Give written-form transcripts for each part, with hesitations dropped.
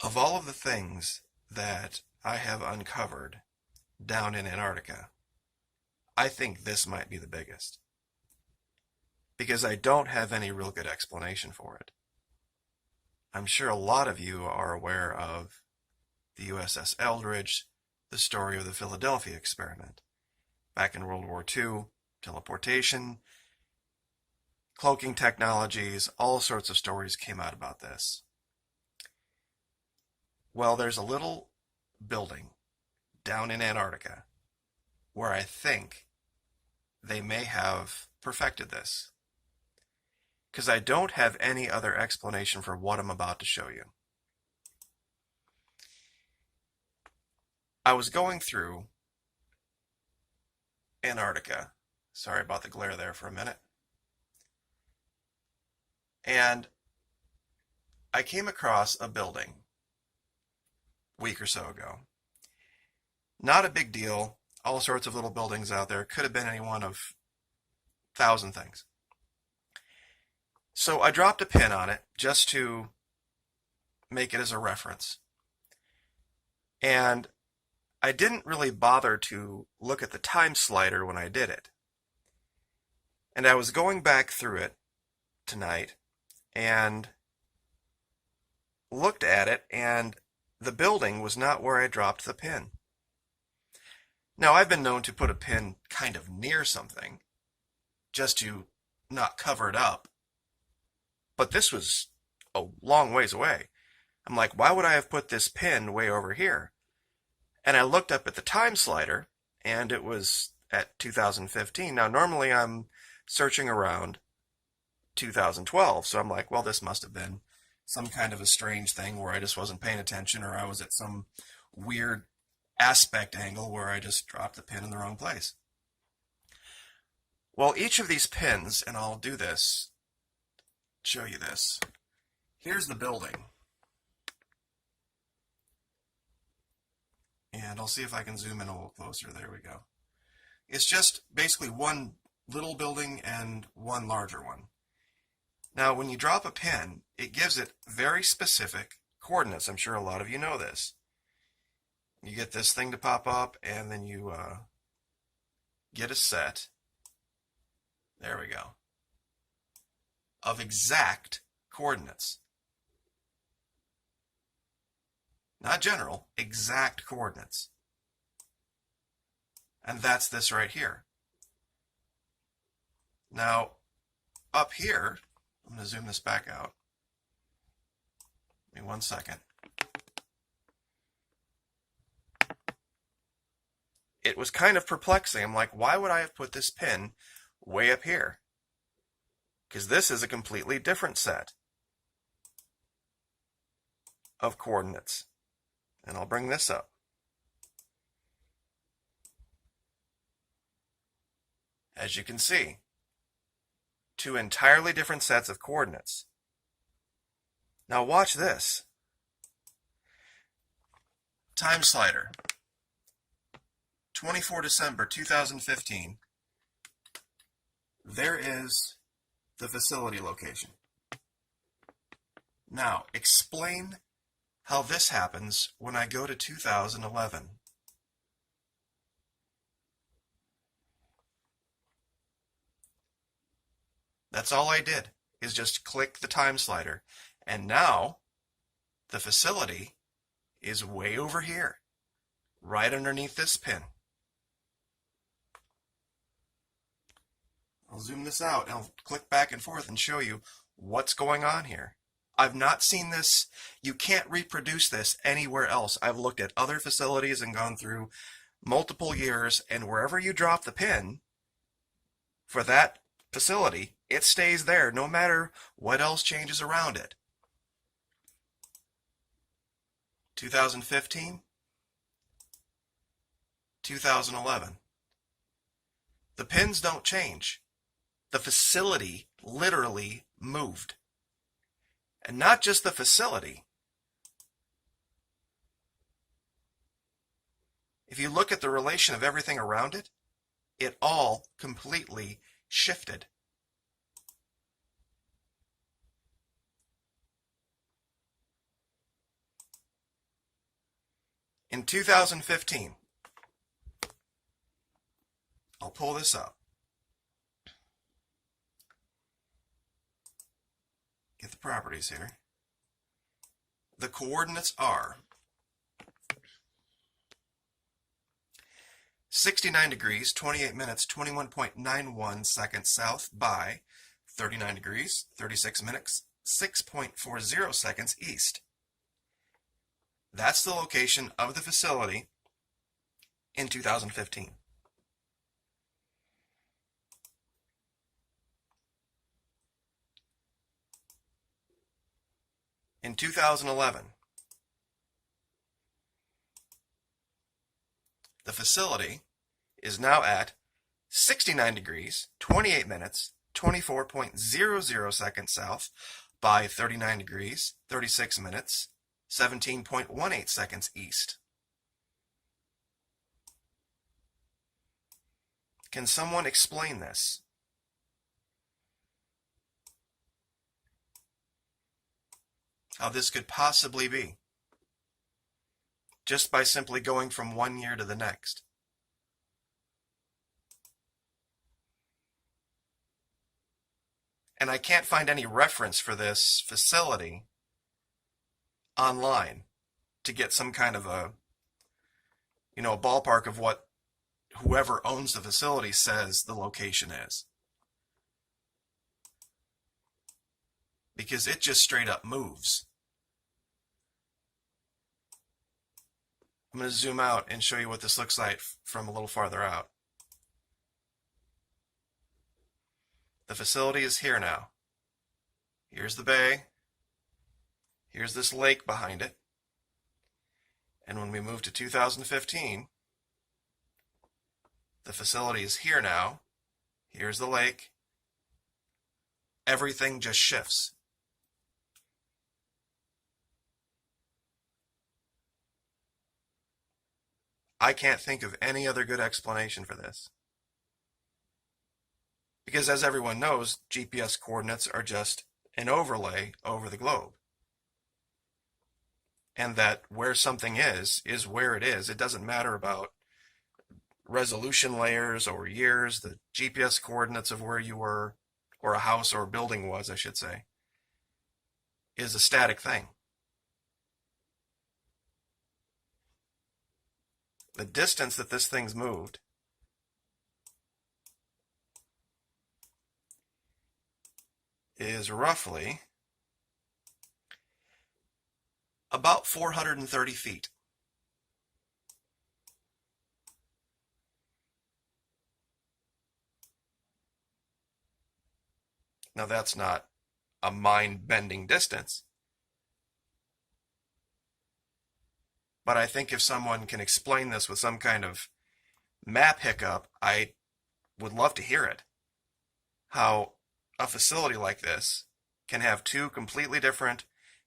Of all of the things that I have uncovered down in Antarctica, I think this might be the biggest. Because I don't have any real good explanation for it. I'm sure a lot of you are aware of the USS Eldridge, the story of the Philadelphia experiment. Back in World War II, teleportation, cloaking technologies, all sorts of stories came out about this. Well, there's a little building down in Antarctica where I think they may have perfected this. Because I don't have any other explanation for what I'm about to show you. I was going through Antarctica. Sorry about the glare there for a minute. And I came across a building a week or so ago. Not a big deal. All sorts of little buildings out there. Could have been any one of 1,000 things. So I dropped a pin on it just to make it as a reference. And I didn't really bother to look at the time slider when I did it. And I was going back through it tonight and looked at it, and the building was not where I dropped the pin. Now, I've been known to put a pin kind of near something just to not cover it up. But this was a long ways away. I'm like, why would I have put this pin way over here? And I looked up at the time slider, and it was at 2015. Now, normally I'm searching around 2012, so I'm like, well, this must have been some kind of a strange thing where I just wasn't paying attention, or I was at some weird aspect angle where I just dropped the pin in the wrong place. Well, each of these pins, and I'll do this, show you this. Here's the building. And I'll see if I can zoom in a little closer. There we go. It's just basically one little building and one larger one. Now, when you drop a pin, it gives it very specific coordinates. I'm sure a lot of you know this. You get this thing to pop up, and then you get a set. There we go. Of exact coordinates. Not general, exact coordinates. And that's this right here. Now, up here, I'm going to zoom this back out. Give me 1 second. It was kind of perplexing. I'm like, why would I have put this pin way up here? Because this is a completely different set of coordinates. And I'll bring this up. As you can see, two entirely different sets of coordinates. Now watch this. Time slider. 24 December 2015. There is the facility location. Now, explain how this happens when I go to 2011. That's all I did, is just click the time slider. And now, the facility is way over here, right underneath this pin. I'll zoom this out, and I'll click back and forth and show you what's going on here. I've not seen this. You can't reproduce this anywhere else. I've looked at other facilities and gone through multiple years, and wherever you drop the pin for that facility, it stays there no matter what else changes around it. 2015, 2011. The pins don't change. The facility literally moved. And not just the facility. If you look at the relation of everything around it, it all completely shifted. In 2015, I'll pull this up. Get the properties here. The coordinates are 69 degrees, 28 minutes, 21.91 seconds south by 39 degrees, 36 minutes, 6.40 seconds east. That's the location of the facility in 2015. In 2011, the facility is now at 69 degrees, 28 minutes, 24.00 seconds south by 39 degrees, 36 minutes, 17.18 seconds east. Can someone explain this? How this could possibly be, just by simply going from one year to the next. And I can't find any reference for this facility online to get some kind of a ballpark of what whoever owns the facility says the location is. Because it just straight up moves. I'm going to zoom out and show you what this looks like from a little farther out. The facility is here now. Here's the bay. Here's this lake behind it. And when we move to 2015, the facility is here now. Here's the lake. Everything just shifts. I can't think of any other good explanation for this. Because as everyone knows, GPS coordinates are just an overlay over the globe. And that where something is where it is. It doesn't matter about resolution layers or years. The GPS coordinates of where you were, or a house or a building was, I should say, is a static thing. The distance that this thing's moved is roughly about 430 feet. Now that's not a mind-bending distance, but I think if someone can explain this with some kind of map hiccup, I would love to hear it. How a facility like this can have two completely different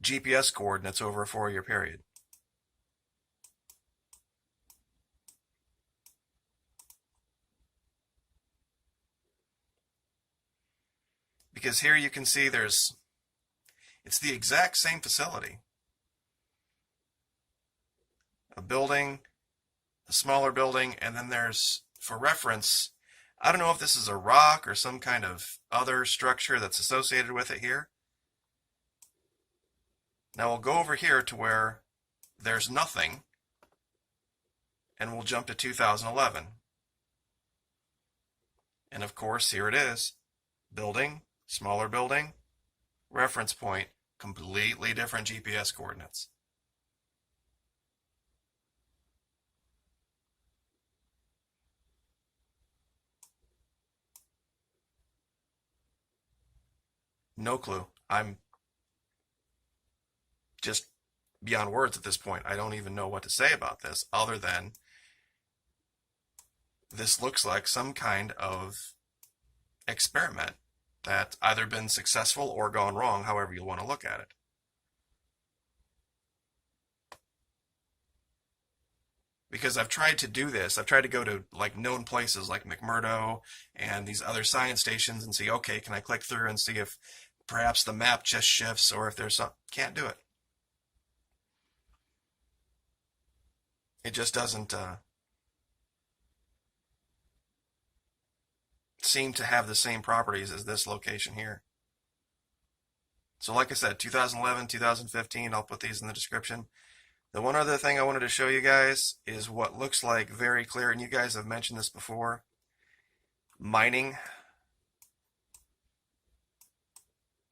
GPS coordinates over a 4-year period. Because here you can see it's the exact same facility. A building, a smaller building, and then there's, for reference, I don't know if this is a rock or some kind of other structure that's associated with it here. Now we'll go over here to where there's nothing, and we'll jump to 2011. And of course, here it is. Building, smaller building, reference point, completely different GPS coordinates. No clue. I'm just beyond words at this point. I don't even know what to say about this other than this looks like some kind of experiment that's either been successful or gone wrong, however you want to look at it. Because I've tried to do this. I've tried to go to like known places like McMurdo and these other science stations and see, okay, can I click through and see if perhaps the map just shifts or if there's some, can't do it. It just doesn't seem to have the same properties as this location here. So like I said, 2011, 2015, I'll put these in the description. The one other thing I wanted to show you guys is what looks like very clear, and you guys have mentioned this before, mining.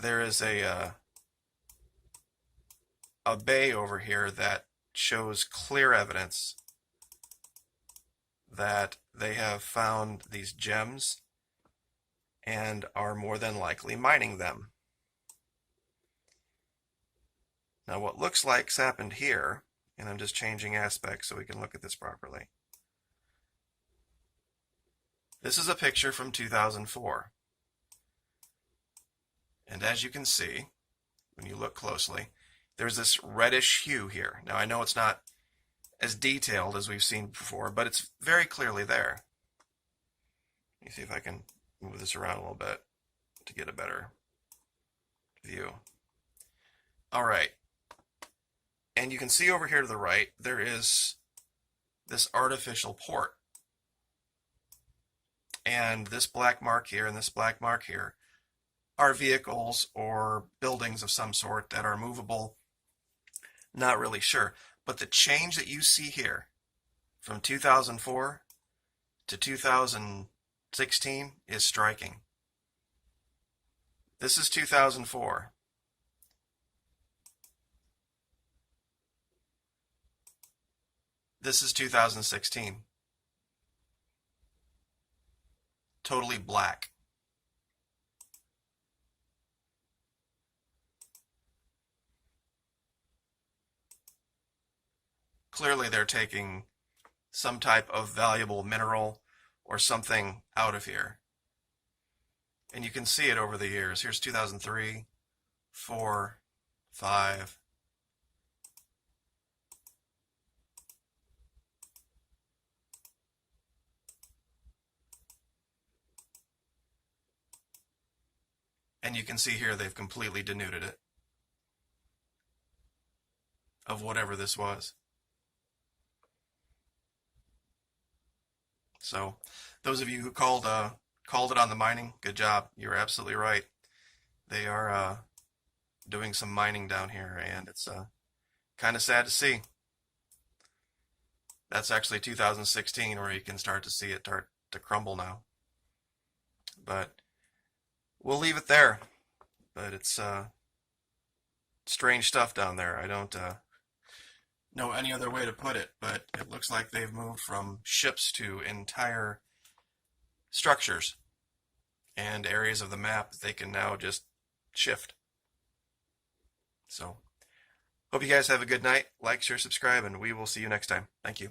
There is a bay over here that shows clear evidence that they have found these gems and are more than likely mining them. Now what looks like's happened here, and I'm just changing aspects so we can look at this properly. This is a picture from 2004. And as you can see, when you look closely, there's this reddish hue here. Now I know it's not as detailed as we've seen before, but it's very clearly there. Let me see if I can move this around a little bit to get a better view. All right. And you can see over here to the right, there is this artificial port. And this black mark here and this black mark here are vehicles or buildings of some sort that are movable. Not really sure. But the change that you see here from 2004 to 2016 is striking. This is 2004. This is 2016. Totally black. Clearly they're taking some type of valuable mineral or something out of here. And you can see it over the years. Here's 2003, 4, 5. And you can see here they've completely denuded it of whatever this was. So those of you who called it on the mining, good job. You're absolutely right. They are doing some mining down here, and it's kind of sad to see. That's actually 2016 where you can start to see it start to crumble now. But we'll leave it there. But it's strange stuff down there. I don't know any other way to put it, but it looks like they've moved from ships to entire structures and areas of the map that they can now just shift. So, hope you guys have a good night. Like, share, subscribe, and we will see you next time. Thank you.